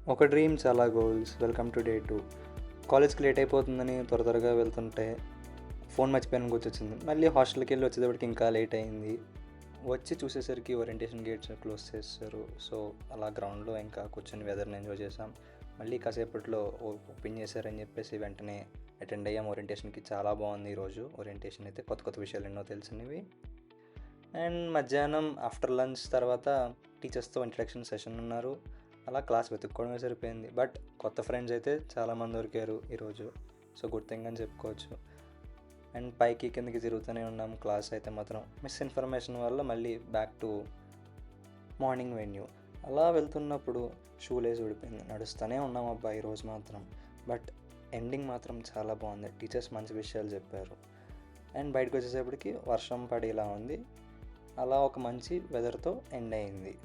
ఒక డ్రీమ్ చాలా goals. Welcome to day 2. కాలేజ్కి లేట్ అయిపోతుందని త్వరగా వెళ్తుంటే ఫోన్ మర్చిపోయాను గుర్తొచ్చింది. మళ్ళీ హాస్టల్కి వెళ్ళి వచ్చేటప్పటికి ఇంకా లేట్ అయింది. వచ్చి చూసేసరికి ఓరియంటేషన్ గేట్స్ క్లోజ్ చేస్తారు. సో అలా గ్రౌండ్లో ఇంకా కూర్చొని వెదర్ని ఎంజాయ్ చేసాం. మళ్ళీ కాసేపట్లో ఓపెన్ చేశారని చెప్పేసి వెంటనే అటెండ్ అయ్యాం ఓరియంటేషన్కి. చాలా బాగుంది ఈరోజు ఓరియంటేషన్ అయితే. కొత్త కొత్త విషయాలు ఎన్నో తెలిసినవి. అండ్ మధ్యాహ్నం ఆఫ్టర్ లంచ్ తర్వాత టీచర్స్తో ఇంట్రడక్షన్ సెషన్ ఉన్నారు. అలా క్లాస్ వెతుక్కోవడమే సరిపోయింది. బట్ కొత్త ఫ్రెండ్స్ అయితే చాలామంది దొరికారు ఈరోజు. సో గుడ్ థింగ్ అని చెప్పుకోవచ్చు. అండ్ పైకి కిందకి తిరుగుతూనే ఉన్నాం. క్లాస్ అయితే మాత్రం మిస్ఇన్ఫర్మేషన్ వల్ల మళ్ళీ బ్యాక్ టు మార్నింగ్ వెన్యూ. అలా వెళ్తున్నప్పుడు షూ లేస్ ఊడిపోయింది. నడుస్తూనే ఉన్నాం అబ్బా ఈరోజు మాత్రం. బట్ ఎండింగ్ మాత్రం చాలా బాగుంది. టీచర్స్ మంచి విషయాలు చెప్పారు. అండ్ బయటకు వచ్చేసేపటికి వర్షం పడేలా ఉంది. అలా ఒక మంచి వెదర్తో ఎండ్ అయింది.